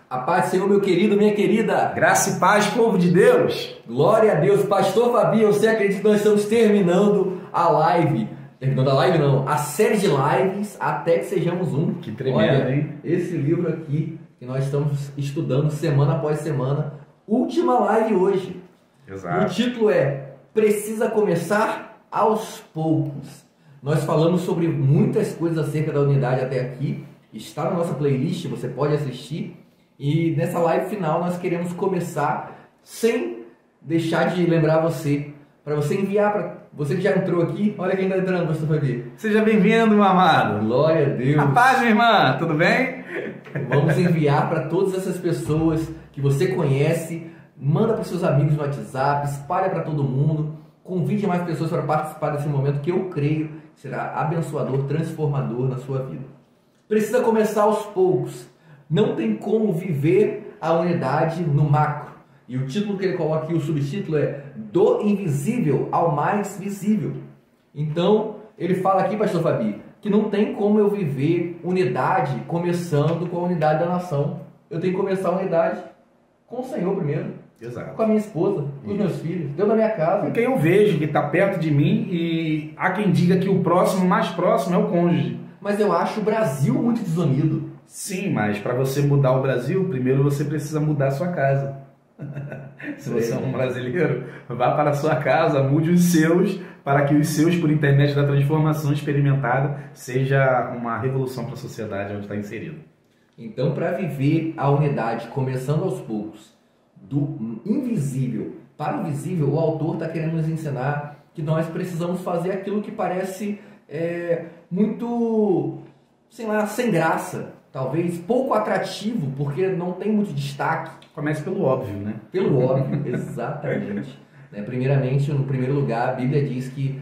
A paz do Senhor, meu querido, minha querida. Graça e paz, povo de Deus. Glória a Deus. Pastor Fabi, você acredita que nós estamos terminando a live? Terminando a live não, a série de lives até que sejamos um. Que tremendo, olha, hein? Esse livro aqui que nós estamos estudando semana após semana. Última live hoje. Exato. O título é Precisa Começar aos Poucos. Nós falamos sobre muitas coisas acerca da unidade até aqui. Está na nossa playlist, você pode assistir. E nessa live final nós queremos começar sem deixar de lembrar você, para você enviar para você que já entrou aqui. Olha quem está entrando, pastor Fabi. Seja bem-vindo, meu amado. Glória a Deus. A paz, minha irmã, tudo bem? Vamos enviar para todas essas pessoas que você conhece. Manda para os seus amigos no WhatsApp, espalha para todo mundo. Convide mais pessoas para participar desse momento que eu creio será abençoador, transformador na sua vida. Precisa começar aos poucos. Não tem como viver a unidade no macro. E o título que ele coloca aqui, o subtítulo é Do Invisível ao Mais Visível. Então, ele fala aqui, pastor Fabi, que não tem como eu viver unidade começando com a unidade da nação. Eu tenho que começar a unidade com o Senhor primeiro. Exato. Com a minha esposa, com os meus filhos, Deus da minha casa. Com quem eu vejo que está perto de mim, e há quem diga que o próximo, mais próximo, é o cônjuge. Mas eu acho o Brasil muito desunido. Sim, mas para você mudar o Brasil, primeiro você precisa mudar a sua casa. Se você é um brasileiro, vá para a sua casa, mude os seus, para que os seus, por intermédio da transformação experimentada, seja uma revolução para a sociedade onde está inserido. Então, para viver a unidade, começando aos poucos, do invisível para o visível, o autor está querendo nos ensinar que nós precisamos fazer aquilo que parece muito, sei lá, sem graça, talvez pouco atrativo, porque não tem muito destaque. Comece pelo óbvio, né? Pelo óbvio, exatamente. Primeiramente, no primeiro lugar, a Bíblia diz que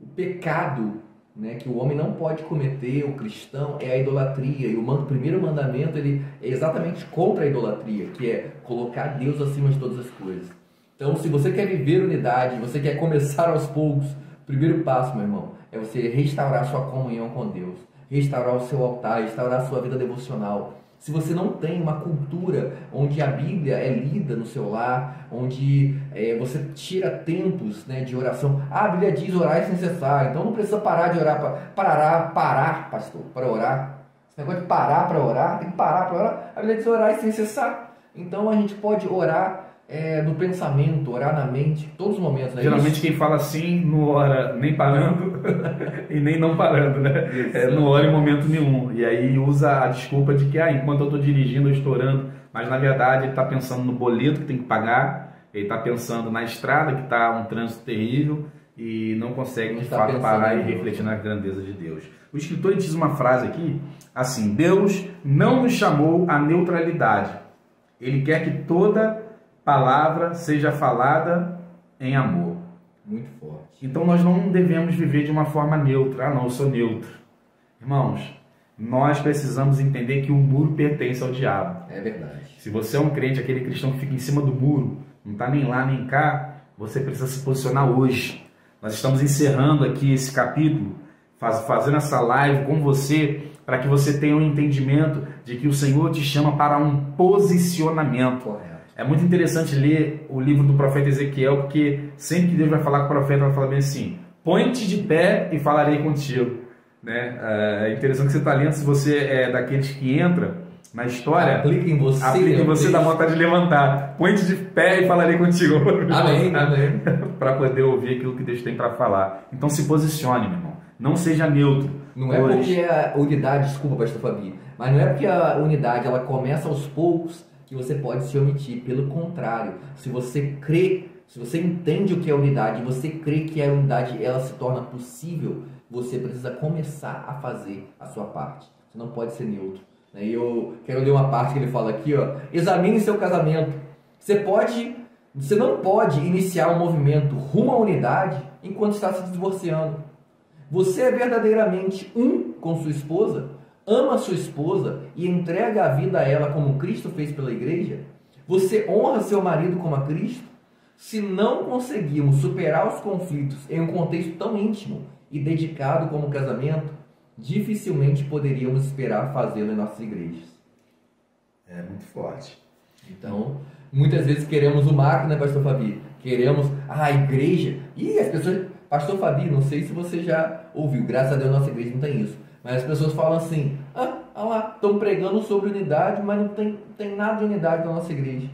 o pecado, né, que o homem não pode cometer, o cristão, é a idolatria. E o primeiro mandamento ele é exatamente contra a idolatria, que é colocar Deus acima de todas as coisas. Então, se você quer viver unidade, você quer começar aos poucos, o primeiro passo, meu irmão, é você restaurar sua comunhão com Deus, restaurar o seu altar, restaurar a sua vida devocional. Se você não tem uma cultura onde a Bíblia é lida no seu lar, onde você tira tempos, né, de oração. A Bíblia diz orar é sem cessar, então não precisa parar de orar, parar, pastor, para orar. Esse negócio de parar para orar, tem que parar para orar. A Bíblia diz orar é sem cessar. Então a gente pode orar no pensamento, orar na mente, todos os momentos. Né? Geralmente quem fala assim não ora nem parando e nem não parando, né? Não ora em momento nenhum. E aí usa a desculpa de que enquanto eu estou dirigindo, eu estou orando. Mas na verdade ele está pensando no boleto que tem que pagar, ele está pensando na estrada que está um trânsito terrível e não consegue de fato parar e refletir na grandeza de Deus. O escritor diz uma frase aqui, assim: Deus não nos chamou à neutralidade. Ele quer que toda palavra seja falada em amor. Muito forte. Então nós não devemos viver de uma forma neutra. Não, eu sou neutro. Irmãos, nós precisamos entender que o muro pertence ao diabo. É verdade. Se você é um crente, aquele cristão que fica em cima do muro, não está nem lá nem cá, você precisa se posicionar hoje. Nós estamos encerrando aqui esse capítulo, fazendo essa live com você, para que você tenha um entendimento de que o Senhor te chama para um posicionamento. Correto. É muito interessante ler o livro do profeta Ezequiel, porque sempre que Deus vai falar com o profeta, vai falar bem assim: põe-te de pé e falarei contigo. Né? É interessante que você está lendo, se você é daqueles que entra na história, aplica em você, dá vontade de levantar. Põe-te de pé e falarei contigo. Amém, amém. Para poder ouvir aquilo que Deus tem para falar. Então se posicione, meu irmão. Não seja neutro. Não é porque a unidade, desculpa, pastor Fabi, mas não é porque a unidade ela começa aos poucos que você pode se omitir. Pelo contrário, se você crê, se você entende o que é unidade, e você crê que a unidade ela se torna possível, você precisa começar a fazer a sua parte. Você não pode ser neutro. E eu quero ler uma parte que ele fala aqui, ó: examine seu casamento. Você não pode iniciar um movimento rumo à unidade enquanto está se divorciando. Você é verdadeiramente um com sua esposa? Ama sua esposa e entrega a vida a ela como Cristo fez pela igreja? Você honra seu marido como a Cristo? Se não conseguimos superar os conflitos em um contexto tão íntimo e dedicado como o casamento, dificilmente poderíamos esperar fazê-lo em nossas igrejas. É muito forte. Então, muitas vezes queremos o macro, né, pastor Fabi? Queremos a igreja. E as pessoas, pastor Fabi, não sei se você já ouviu, graças a Deus nossa igreja não tem isso. Mas as pessoas falam assim, olha lá, estão pregando sobre unidade, mas não tem nada de unidade na nossa igreja.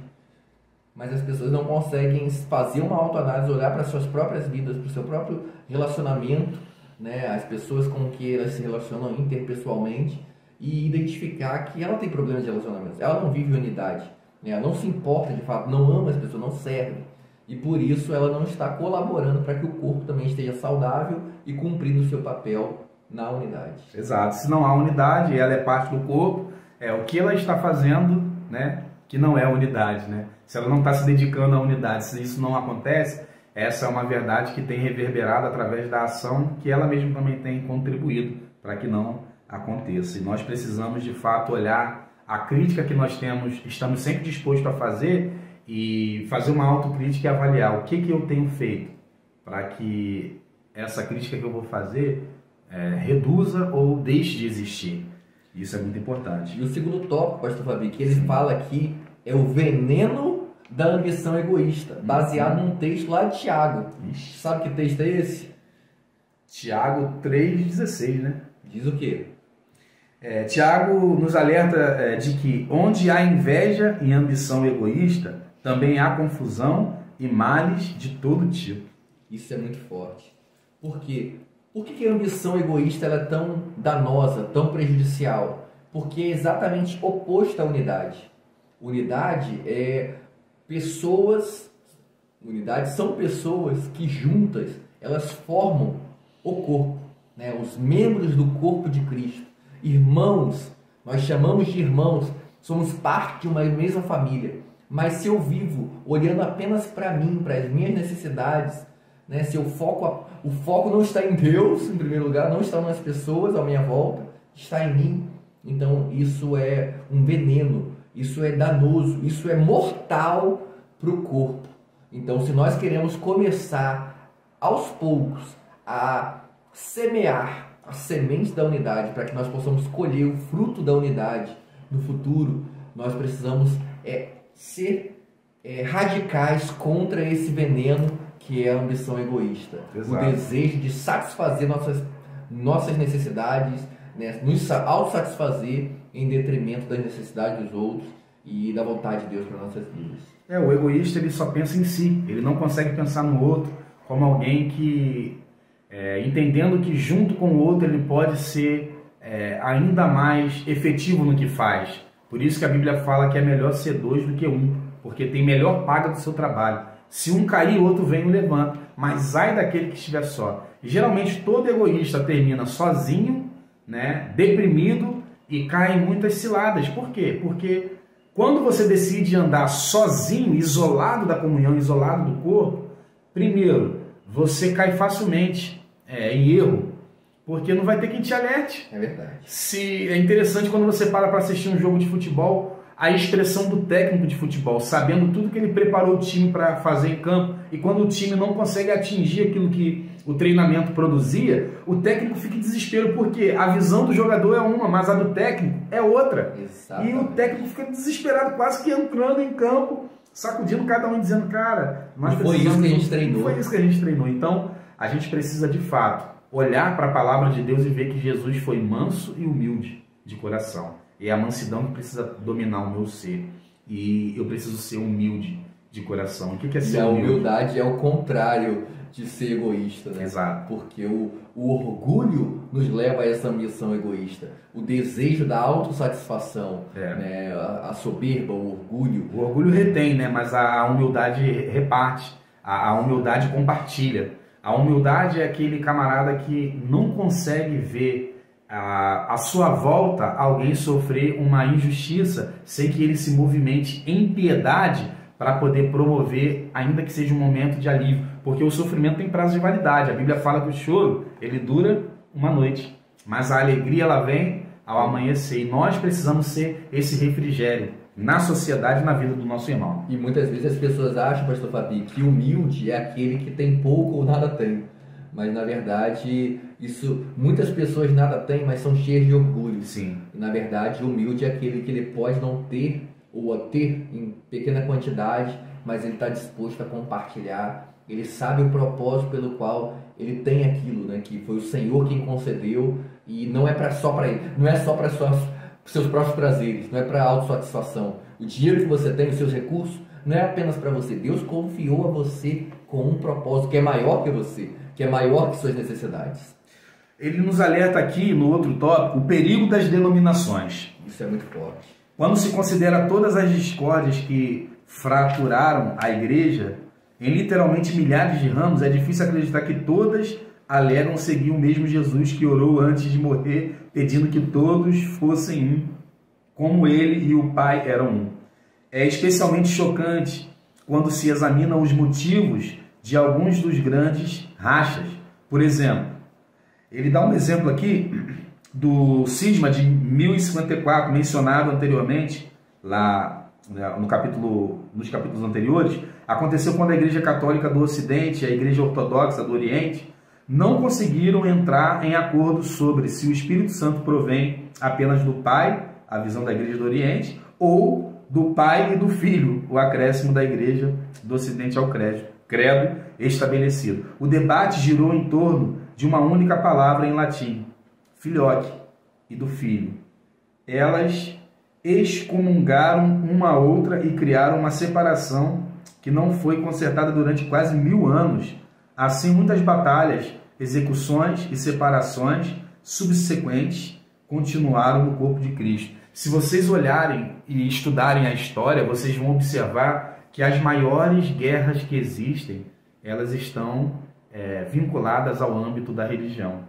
Mas as pessoas não conseguem fazer uma autoanálise, olhar para as suas próprias vidas, para o seu próprio relacionamento, né, as pessoas com que elas se relacionam interpessoalmente e identificar que ela tem problemas de relacionamento, ela não vive unidade, né, ela não se importa de fato, não ama as pessoas, não serve. E por isso ela não está colaborando para que o corpo também esteja saudável e cumprindo o seu papel na unidade. Exato. Se não há unidade, ela é parte do corpo, o que ela está fazendo, né, que não é unidade, né? Se ela não está se dedicando à unidade, se isso não acontece, essa é uma verdade que tem reverberado através da ação que ela mesma também tem contribuído para que não aconteça. E nós precisamos de fato olhar a crítica que nós temos, estamos sempre dispostos a fazer e fazer uma autocrítica e avaliar o que eu tenho feito para que essa crítica que eu vou fazer reduza ou deixe de existir. Isso é muito importante. E o segundo tópico, pastor Fabi, que ele fala aqui é o veneno da ambição egoísta, baseado num texto lá de Tiago. Ixi. Sabe que texto é esse? Tiago 3,16, né? Diz o quê? Tiago nos alerta de que onde há inveja e ambição egoísta, também há confusão e males de todo tipo. Isso é muito forte. Por quê? Por que a ambição egoísta ela é tão danosa, tão prejudicial? Porque é exatamente oposto à unidade. Unidade são pessoas que juntas elas formam o corpo, né? Os membros do corpo de Cristo. Irmãos, nós chamamos de irmãos, somos parte de uma mesma família. Mas se eu vivo olhando apenas para mim, para as minhas necessidades, né? Se o foco não está em Deus, em primeiro lugar, não está nas pessoas à minha volta, está em mim. Então isso é um veneno, isso é danoso, isso é mortal para o corpo. Então se nós queremos começar aos poucos a semear a semente da unidade para que nós possamos colher o fruto da unidade no futuro, nós precisamos ser radicais contra esse veneno que é a ambição egoísta. Exato. O desejo de satisfazer nossas necessidades, né? Nos autossatisfazer em detrimento das necessidades dos outros e da vontade de Deus para nossas vidas. O egoísta ele só pensa em si, ele não consegue pensar no outro como alguém que, entendendo que junto com o outro ele pode ser ainda mais efetivo no que faz. Por isso que a Bíblia fala que é melhor ser dois do que um, porque tem melhor paga do seu trabalho. Se um cair, o outro vem e o levanta, mas ai daquele que estiver só. E, geralmente todo egoísta termina sozinho, né, deprimido e cai em muitas ciladas. Por quê? Porque quando você decide andar sozinho, isolado da comunhão, isolado do corpo, primeiro, você cai facilmente em erro, porque não vai ter quem te alerte. É verdade. É interessante quando você para assistir um jogo de futebol, a expressão do técnico de futebol, sabendo tudo que ele preparou o time para fazer em campo, e quando o time não consegue atingir aquilo que o treinamento produzia, o técnico fica em desespero, porque a visão do jogador é uma, mas a do técnico é outra. Exatamente. E o técnico fica desesperado, quase que entrando em campo, sacudindo cada um, dizendo, cara, nós foi isso que a gente treinou. Foi isso que a gente treinou. Então, a gente precisa, de fato, olhar para a palavra de Deus e ver que Jesus foi manso e humilde de coração. É a mansidão que precisa dominar o meu ser. E eu preciso ser humilde de coração. O que é ser humilde? A humildade é o contrário de ser egoísta, né? Exato. Porque o orgulho nos leva a essa ambição egoísta. O desejo da autossatisfação, né? A soberba, o orgulho. O orgulho retém, né? Mas a humildade reparte. A humildade compartilha. A humildade é aquele camarada que não consegue ver à sua volta alguém sofrer uma injustiça sem que ele se movimente em piedade para poder promover, ainda que seja um momento de alívio, porque o sofrimento tem prazo de validade. A Bíblia fala que o choro ele dura uma noite, mas a alegria ela vem ao amanhecer, e nós precisamos ser esse refrigério na sociedade e na vida do nosso irmão. E muitas vezes as pessoas acham, pastor Fabi, que humilde é aquele que tem pouco ou nada tem. Mas na verdade, isso muitas pessoas nada têm, mas são cheias de orgulho. Sim. E, na verdade, humilde é aquele que ele pode não ter, ou a ter em pequena quantidade, mas ele está disposto a compartilhar. Ele sabe o propósito pelo qual ele tem aquilo, né? Que foi o Senhor quem concedeu, e não é só para ele, não é só para seus próprios prazeres, não é para autossatisfação. O dinheiro que você tem, os seus recursos, não é apenas para você. Deus confiou a você com um propósito que é maior que você, que é maior que suas necessidades. Ele nos alerta aqui, no outro tópico, o perigo das denominações. Isso é muito forte. Quando se considera todas as discórdias que fraturaram a igreja, em literalmente milhares de ramos, é difícil acreditar que todas alegam seguir o mesmo Jesus que orou antes de morrer, pedindo que todos fossem um, como ele e o Pai eram um. É especialmente chocante quando se examinam os motivos de alguns dos grandes rachas. Por exemplo, ele dá um exemplo aqui do cisma de 1054, mencionado anteriormente, lá nos capítulos anteriores. Aconteceu quando a Igreja Católica do Ocidente e a Igreja Ortodoxa do Oriente não conseguiram entrar em acordo sobre se o Espírito Santo provém apenas do Pai, a visão da Igreja do Oriente, ou do Pai e do Filho, o acréscimo da Igreja do Ocidente ao credo estabelecido. O debate girou em torno de uma única palavra em latim, filioque, e do Filho. Elas excomungaram uma a outra e criaram uma separação que não foi consertada durante quase 1000 anos. Assim, muitas batalhas, execuções e separações subsequentes continuaram no corpo de Cristo. Se vocês olharem e estudarem a história, vocês vão observar que as maiores guerras que existem, elas estão vinculadas ao âmbito da religião.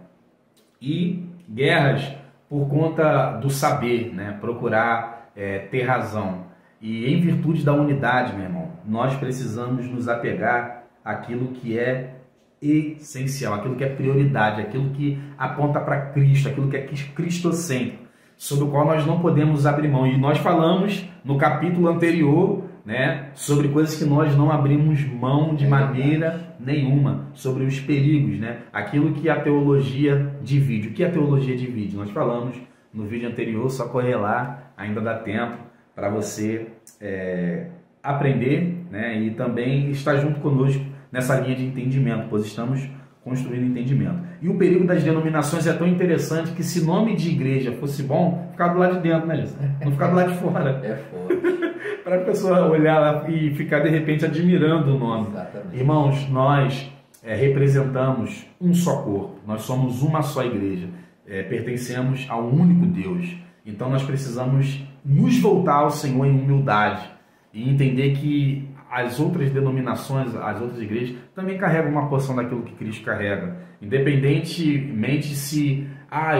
E guerras por conta do saber, né? Procurar ter razão. E em virtude da unidade, meu irmão, nós precisamos nos apegar àquilo que é essencial, aquilo que é prioridade, aquilo que aponta para Cristo, aquilo que é cristocêntrico, sobre o qual nós não podemos abrir mão. E nós falamos no capítulo anterior, né, sobre coisas que nós não abrimos mão de maneira nenhuma, sobre os perigos, né, aquilo que a teologia divide. O que a teologia divide? Nós falamos no vídeo anterior, só correr lá, ainda dá tempo para você aprender, né, e também estar junto conosco nessa linha de entendimento, pois estamos construindo entendimento. E o perigo das denominações é tão interessante que, se nome de igreja fosse bom, ficar do lado de dentro, né, Gilson? Não ficar do lado de fora. É forte. Para a pessoa olhar lá e ficar, de repente, admirando o nome. Exatamente. Irmãos, nós representamos um só corpo, nós somos uma só igreja, pertencemos a um único Deus. Então nós precisamos nos voltar ao Senhor em humildade e entender que as outras denominações, as outras igrejas, também carregam uma porção daquilo que Cristo carrega. Independentemente se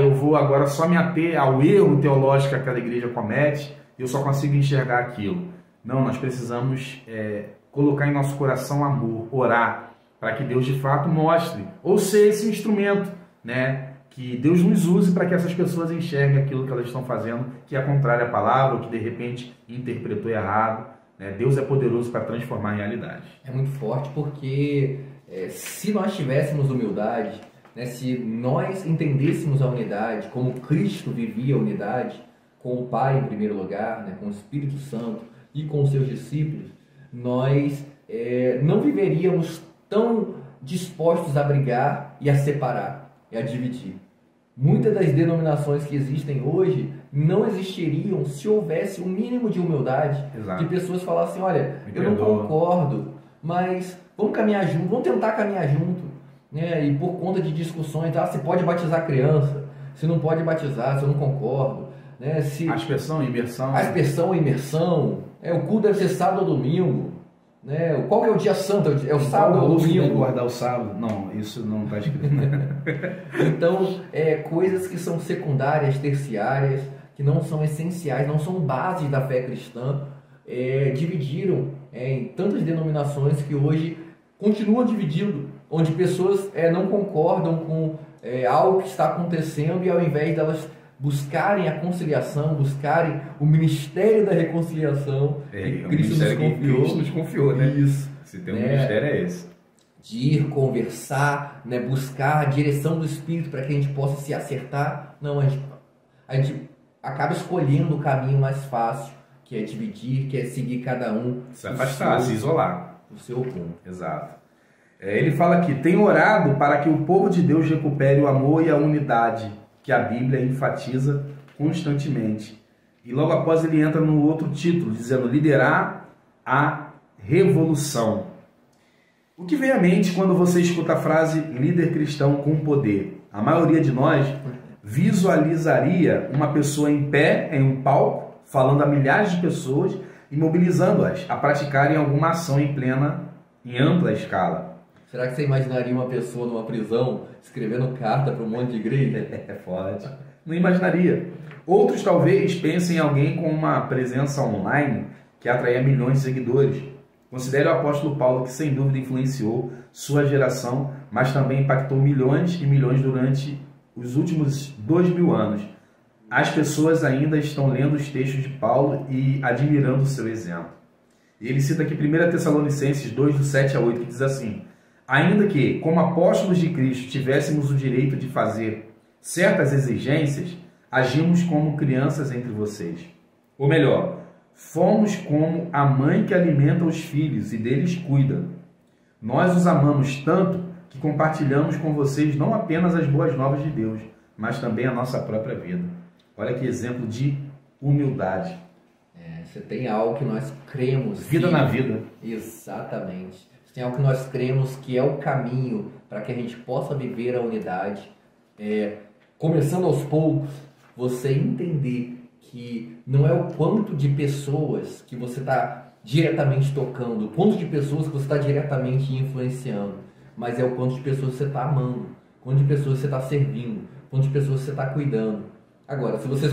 eu vou agora só me ater ao erro teológico que aquela igreja comete, eu só consigo enxergar aquilo. Não, nós precisamos colocar em nosso coração amor, orar, para que Deus de fato mostre, ou seja, esse instrumento, né? Que Deus nos use para que essas pessoas enxerguem aquilo que elas estão fazendo, que é contrário à palavra, ou que de repente interpretou errado. Deus é poderoso para transformar a realidade. É muito forte porque se nós tivéssemos humildade, né, se nós entendêssemos a unidade, como Cristo vivia a unidade, com o Pai em primeiro lugar, né, com o Espírito Santo e com os seus discípulos, nós não viveríamos tão dispostos a brigar e a separar e a dividir. Muitas das denominações que existem hoje não existiriam se houvesse um mínimo de humildade. Exato. De pessoas falassem, olha, eu não concordo, mas vamos caminhar junto, vamos tentar caminhar junto, né? E por conta de discussões, se pode batizar criança, se não pode batizar, se eu não concordo, né? Aspersão e imersão. Aspersão e imersão, o culto deve ser sábado ou domingo. Né? Qual que é o dia santo? É o sábado ou o domingo? Guardar o sábado? Não, isso não está escrito. Então, coisas que são secundárias, terciárias, que não são essenciais, não são bases da fé cristã, dividiram em tantas denominações que hoje continuam dividindo, onde pessoas não concordam com algo que está acontecendo, e ao invés delas buscarem a conciliação, buscarem o ministério da reconciliação, que Cristo nos confiou, né? Isso. Se tem um ministério é esse. de ir conversar, né, buscar a direção do Espírito para que a gente possa se acertar. Não, a gente acaba escolhendo o caminho mais fácil, que é dividir, que é seguir cada um. Se afastar, se isolar. O seu ponto. Exato. Ele fala aqui, tem orado para que o povo de Deus recupere o amor e a unidade, que a Bíblia enfatiza constantemente. E logo após ele entra no outro título, dizendo liderar a revolução. O que vem à mente quando você escuta a frase líder cristão com poder? A maioria de nós visualizaria uma pessoa em pé em um palco, falando a milhares de pessoas e mobilizando-as a praticarem alguma ação em ampla escala. Será que você imaginaria uma pessoa numa prisão escrevendo carta para um monte de igreja? Pode. Não imaginaria. Outros talvez pensem em alguém com uma presença online que atraia milhões de seguidores. Considere o apóstolo Paulo, que sem dúvida influenciou sua geração, mas também impactou milhões e milhões durante os últimos 2000 anos. As pessoas ainda estão lendo os textos de Paulo e admirando o seu exemplo. Ele cita aqui 1 Tessalonicenses 2, do 7 a 8, que diz assim: ainda que, como apóstolos de Cristo, tivéssemos o direito de fazer certas exigências, agimos como crianças entre vocês. Ou melhor, fomos como a mãe que alimenta os filhos e deles cuida. Nós os amamos tanto que compartilhamos com vocês não apenas as boas novas de Deus, mas também a nossa própria vida. Olha que exemplo de humildade. Você tem algo que nós cremos. Vida na vida. Exatamente. Você tem algo que nós cremos que é o caminho para que a gente possa viver a unidade. Começando aos poucos, você entender que não é o quanto de pessoas que você está diretamente tocando, o quanto de pessoas que você está diretamente influenciando, mas é o quanto de pessoas você está amando, o quanto de pessoas você está servindo, o quanto de pessoas você está cuidando. Agora, se você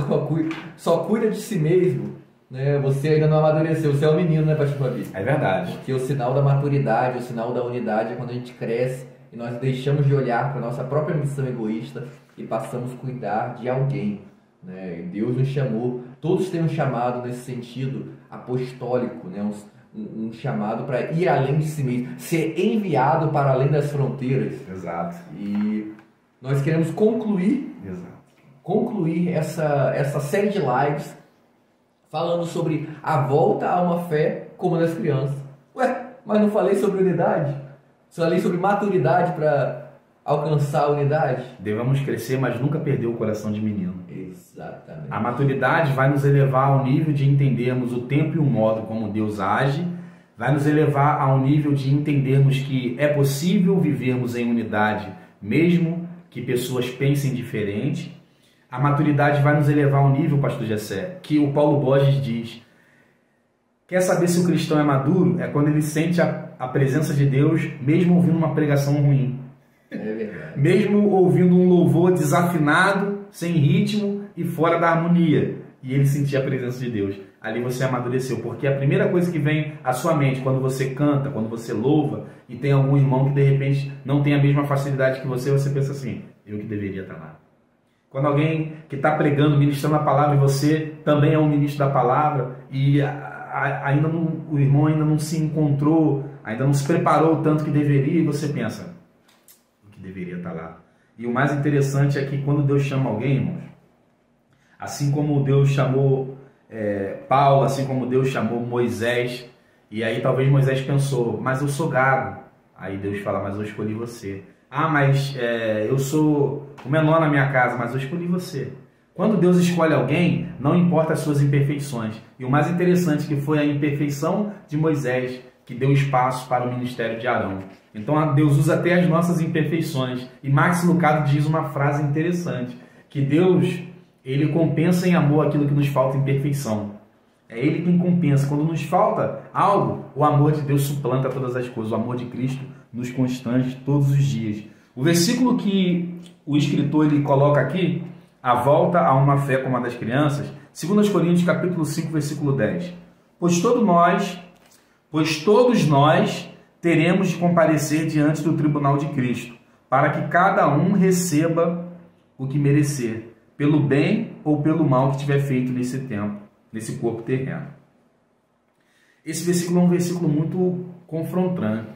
só cuida de si mesmo, né, você ainda não amadureceu, você é um menino, né, Pastor Fabi? É verdade. Porque o sinal da maturidade, o sinal da unidade é quando a gente cresce e nós deixamos de olhar para a nossa própria missão egoísta e passamos a cuidar de alguém. Né? Deus nos chamou, todos têm um chamado nesse sentido apostólico, né? um chamado para ir além de si mesmo, ser enviado para além das fronteiras. Exato. E nós queremos concluir essa série de lives falando sobre a volta a uma fé como das crianças. Ué, mas não falei sobre unidade? Só falei sobre maturidade para alcançar a unidade? Devemos crescer, mas nunca perder o coração de menino. Exatamente. A maturidade vai nos elevar ao nível de entendermos o tempo e o modo como Deus age, vai nos elevar ao nível de entendermos que é possível vivermos em unidade, mesmo que pessoas pensem diferente. A maturidade vai nos elevar ao nível, pastor Gessé, que o Paulo Borges diz: quer saber se o cristão é maduro? É quando ele sente a presença de Deus, mesmo ouvindo uma pregação ruim. É verdade. Mesmo ouvindo um louvor desafinado, sem ritmo e fora da harmonia. E ele sentia a presença de Deus. Ali você amadureceu, porque a primeira coisa que vem à sua mente quando você canta, quando você louva, e tem algum irmão que de repente não tem a mesma facilidade que você pensa assim: eu que deveria estar lá. Quando alguém que está pregando, ministrando a palavra, e você também é um ministro da palavra, e ainda não, o irmão ainda não se encontrou, ainda não se preparou o tanto que deveria, e você pensa: eu que deveria estar lá. E o mais interessante é que quando Deus chama alguém, irmãos, assim como Deus chamou Paulo, assim como Deus chamou Moisés, e aí talvez Moisés pensou: mas eu sou gago. Aí Deus fala: mas eu escolhi você. Ah, mas eu sou o menor na minha casa, mas eu escolhi você. Quando Deus escolhe alguém, não importa as suas imperfeições. E o mais interessante que foi a imperfeição de Moisés que deu espaço para o ministério de Arão. Então Deus usa até as nossas imperfeições. E Max Lucado diz uma frase interessante, que Deus, ele compensa em amor aquilo que nos falta em perfeição. É Ele quem compensa. Quando nos falta algo, o amor de Deus suplanta todas as coisas. O amor de Cristo nos constrange todos os dias. O versículo que o escritor ele coloca aqui, a volta a uma fé como a das crianças, 2 Coríntios capítulo 5, versículo 10. Pois todos nós teremos de comparecer diante do tribunal de Cristo, para que cada um receba o que merecer, pelo bem ou pelo mal que tiver feito nesse tempo, nesse corpo terreno. Esse versículo é um versículo muito confrontante.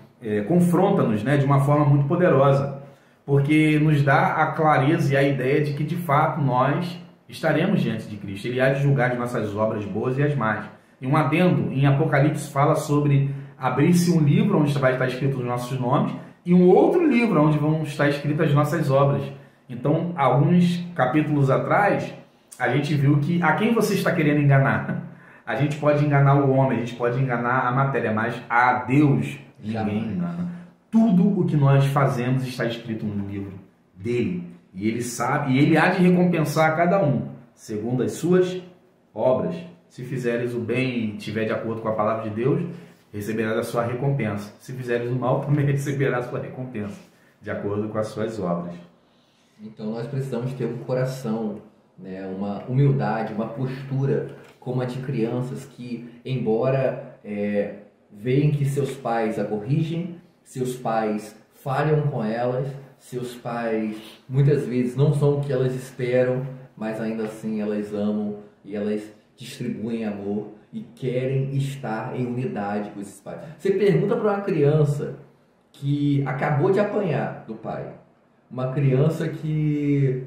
confronta-nos, né, de uma forma muito poderosa, porque nos dá a clareza e a ideia de que de fato nós estaremos diante de Cristo. Ele há de julgar as nossas obras boas e as más. E um adendo, em Apocalipse fala sobre abrir-se um livro onde vai estar escrito os nossos nomes e um outro livro onde vão estar escritas as nossas obras. Então, alguns capítulos atrás, a gente viu que a quem você está querendo enganar? A gente pode enganar o homem, a gente pode enganar a matéria, mas a Deus ninguém engana. Tudo o que nós fazemos está escrito no livro dele. E ele sabe, e ele há de recompensar a cada um, segundo as suas obras. Se fizeres o bem e estiver de acordo com a palavra de Deus, receberás a sua recompensa. Se fizeres o mal, também receberás a sua recompensa, de acordo com as suas obras. Então nós precisamos ter um coração, né, uma humildade, uma postura como a de crianças que, embora veem que seus pais a corrigem, seus pais falham com elas, seus pais muitas vezes não são o que elas esperam, mas ainda assim elas amam e elas distribuem amor e querem estar em unidade com esses pais. Você pergunta para uma criança que acabou de apanhar do pai, uma criança que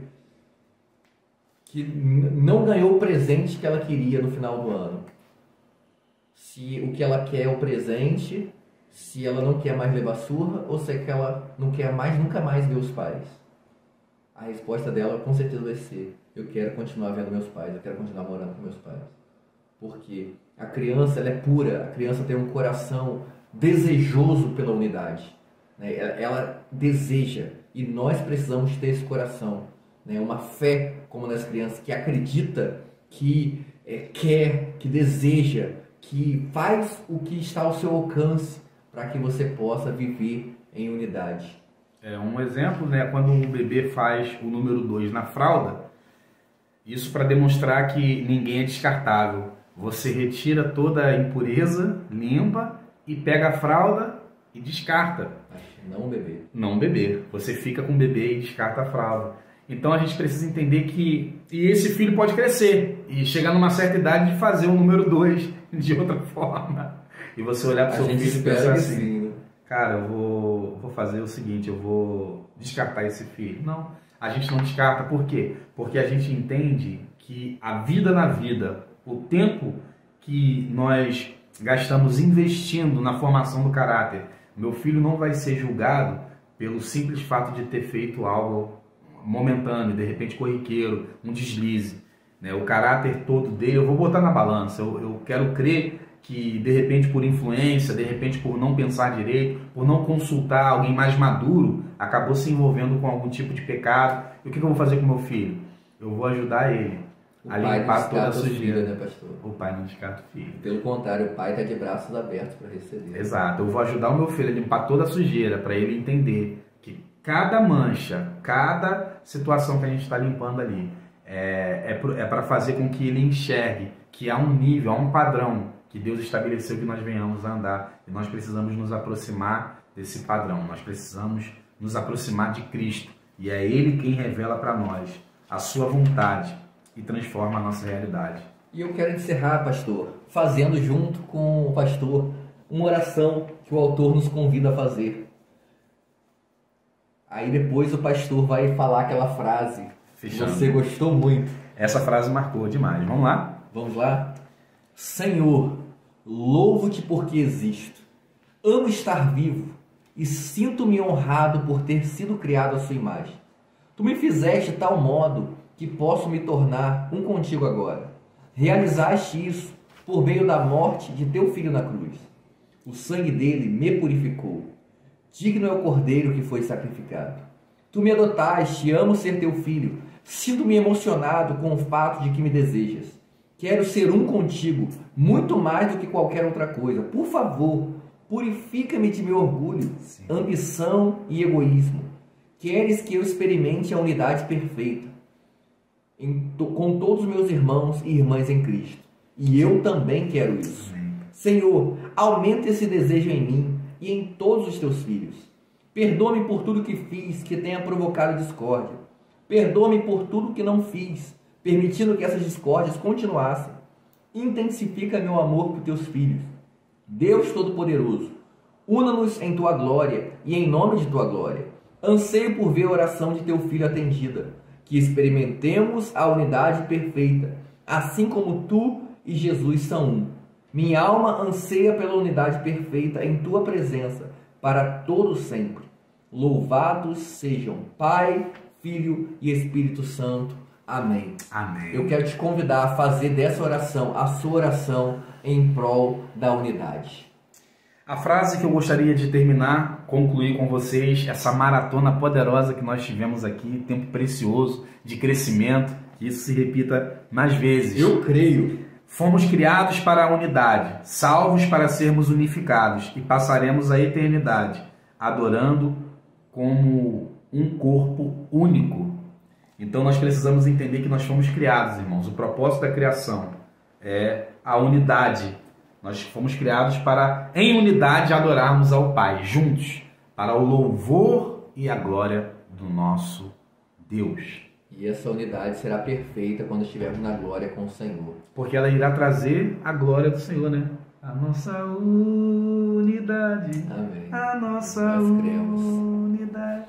não ganhou o presente que ela queria no final do ano, se o que ela quer é o presente, se ela não quer mais levar surra ou se é que ela não quer mais, nunca mais ver os pais. A resposta dela com certeza vai ser: eu quero continuar vendo meus pais, eu quero continuar morando com meus pais. Porque a criança, ela é pura, a criança tem um coração desejoso pela unidade, né? Ela deseja, e nós precisamos ter esse coração, né? Uma fé como nas crianças, que acredita, que quer, que deseja, que faz o que está ao seu alcance para que você possa viver em unidade. Um exemplo, né, quando um bebê faz o número 2 na fralda, isso para demonstrar que ninguém é descartável. Você retira toda a impureza, limpa e pega a fralda e descarta. Não beber. Não beber. Você fica com o bebê e descarta a fralda. Então a gente precisa entender que esse filho pode crescer e chegar numa certa idade de fazer o número 2 de outra forma. E você olhar para o seu filho e pensar assim, sim, né? Cara, eu vou fazer o seguinte, eu vou descartar esse filho. Não, a gente não descarta. Por quê? Porque a gente entende que a vida na vida, o tempo que nós gastamos investindo na formação do caráter, meu filho não vai ser julgado pelo simples fato de ter feito algo momentâneo, de repente corriqueiro, um deslize, né? O caráter todo dele, eu vou botar na balança, eu quero crer que de repente por influência, de repente por não pensar direito, por não consultar alguém mais maduro, acabou se envolvendo com algum tipo de pecado. E o que eu vou fazer com meu filho? Eu vou ajudar ele a limpar toda a sujeira, né, pastor? O pai não descarta o filho. Pelo contrário, o pai está de braços abertos para receber. Exato, eu vou ajudar o meu filho a limpar toda a sujeira, para ele entender que cada mancha, cada situação que a gente está limpando ali é para fazer com que ele enxergue que há um nível, há um padrão que Deus estabeleceu que nós venhamos a andar, e nós precisamos nos aproximar desse padrão, nós precisamos nos aproximar de Cristo, e é Ele quem revela para nós a sua vontade e transforma a nossa realidade. E eu quero encerrar, pastor, fazendo junto com o pastor uma oração que o autor nos convida a fazer. Aí depois o pastor vai falar aquela frase que você gostou muito. Essa frase marcou demais. Vamos lá? Vamos lá? Senhor, louvo-te porque existo. Amo estar vivo e sinto-me honrado por ter sido criado à sua imagem. Tu me fizeste de tal modo que posso me tornar um contigo agora. Realizaste isso por meio da morte de teu filho na cruz. O sangue dele me purificou. Digno é o cordeiro que foi sacrificado. Tu me adotaste e amo ser teu filho. Sinto-me emocionado com o fato de que me desejas. Quero ser um contigo, muito mais do que qualquer outra coisa. Por favor, purifica-me de meu orgulho, ambição e egoísmo. Queres que eu experimente a unidade perfeita com todos os meus irmãos e irmãs em Cristo. E eu também quero isso. Senhor, aumenta esse desejo em mim e em todos os teus filhos. Perdoa-me por tudo que fiz que tenha provocado discórdia. Perdoa-me por tudo que não fiz, permitindo que essas discórdias continuassem. Intensifica meu amor por teus filhos. Deus Todo-Poderoso, Una-nos em tua glória e em nome de tua glória. Anseio por ver a oração de teu Filho atendida, que experimentemos a unidade perfeita, assim como tu e Jesus são um. Minha alma anseia pela unidade perfeita em tua presença, para todo sempre. Louvados sejam Pai, Filho e Espírito Santo. Amém. Amém. Eu quero te convidar a fazer dessa oração a sua oração em prol da unidade. A frase que eu gostaria de terminar, concluir com vocês, essa maratona poderosa que nós tivemos aqui, tempo precioso de crescimento, que isso se repita mais vezes. Eu creio. Fomos criados para a unidade, salvos para sermos unificados e passaremos a eternidade adorando como um corpo único. Então nós precisamos entender que nós fomos criados, irmãos. O propósito da criação é a unidade. Nós fomos criados para, em unidade, adorarmos ao Pai, juntos, para o louvor e a glória do nosso Deus. E essa unidade será perfeita quando estivermos na glória com o Senhor. Porque ela irá trazer a glória do Senhor, né? A nossa unidade. Amém. A nossa Nós cremos. unidade.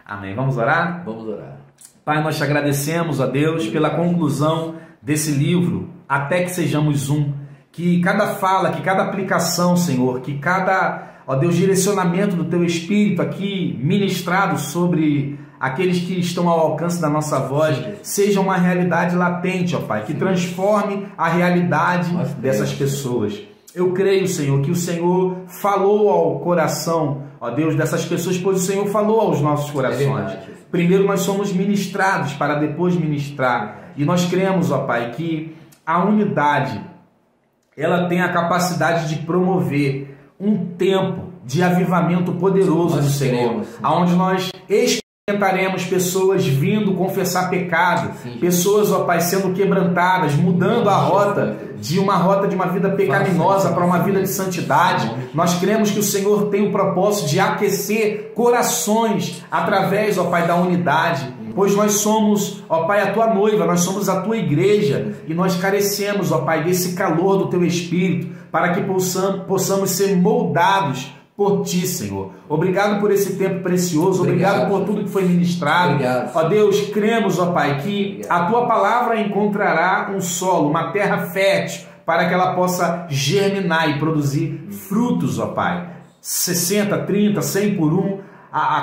Amém. Vamos orar? Vamos orar. Pai, nós te agradecemos, ó Deus, pela conclusão desse livro, Até que Sejamos Um. Que cada fala, que cada aplicação, Senhor, que cada, ó Deus, direcionamento do Teu Espírito aqui ministrado sobre aqueles que estão ao alcance da nossa voz, seja uma realidade latente, ó Pai, que transforme a realidade dessas pessoas. Eu creio, Senhor, que o Senhor falou ao coração, ó Deus, dessas pessoas, pois o Senhor falou aos nossos corações. Primeiro nós somos ministrados para depois ministrar. E nós cremos, ó Pai, que a unidade, ela tem a capacidade de promover um tempo de avivamento poderoso do Senhor, aonde nós experimentaremos pessoas vindo confessar pecado, pessoas, ó Pai, sendo quebrantadas, mudando a rota de uma vida pecaminosa para uma vida de santidade. Nós cremos que o Senhor tem o propósito de aquecer corações através, ó Pai, da unidade, pois nós somos, ó Pai, a Tua noiva, nós somos a Tua igreja e nós carecemos, ó Pai, desse calor do Teu Espírito para que possamos ser moldados por Ti, Senhor. Obrigado por esse tempo precioso, obrigado por tudo que foi ministrado. Ó Deus, cremos, ó Pai, que a Tua palavra encontrará um solo, uma terra fértil, para que ela possa germinar e produzir frutos, ó Pai. 60, 30, 100 por um,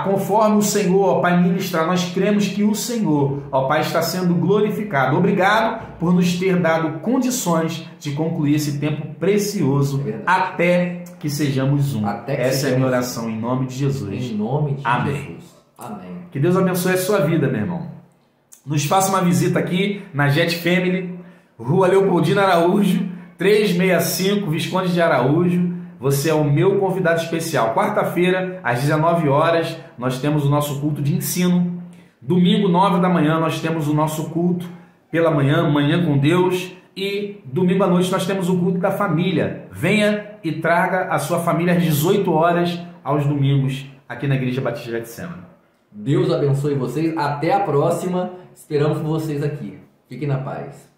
conforme o Senhor, ó Pai, ministrar. Nós cremos que o Senhor, ó Pai, está sendo glorificado. Obrigado por nos ter dado condições de concluir esse tempo precioso até que sejamos um. Essa é a minha oração em nome de Jesus. Em nome de Jesus. Amém. Que Deus abençoe a sua vida, meu irmão. Nos faça uma visita aqui na Jet Family, Rua Leopoldina Araújo, 365, Visconde de Araújo. Você é o meu convidado especial. Quarta-feira, às 19 horas, nós temos o nosso culto de ensino. Domingo, 9 da manhã, nós temos o nosso culto pela manhã, Manhã com Deus. E domingo à noite nós temos o culto da família. Venha e traga a sua família às 18 horas aos domingos aqui na Igreja Batista de Getsemane. Deus abençoe vocês. Até a próxima. Esperamos por vocês aqui. Fiquem na paz.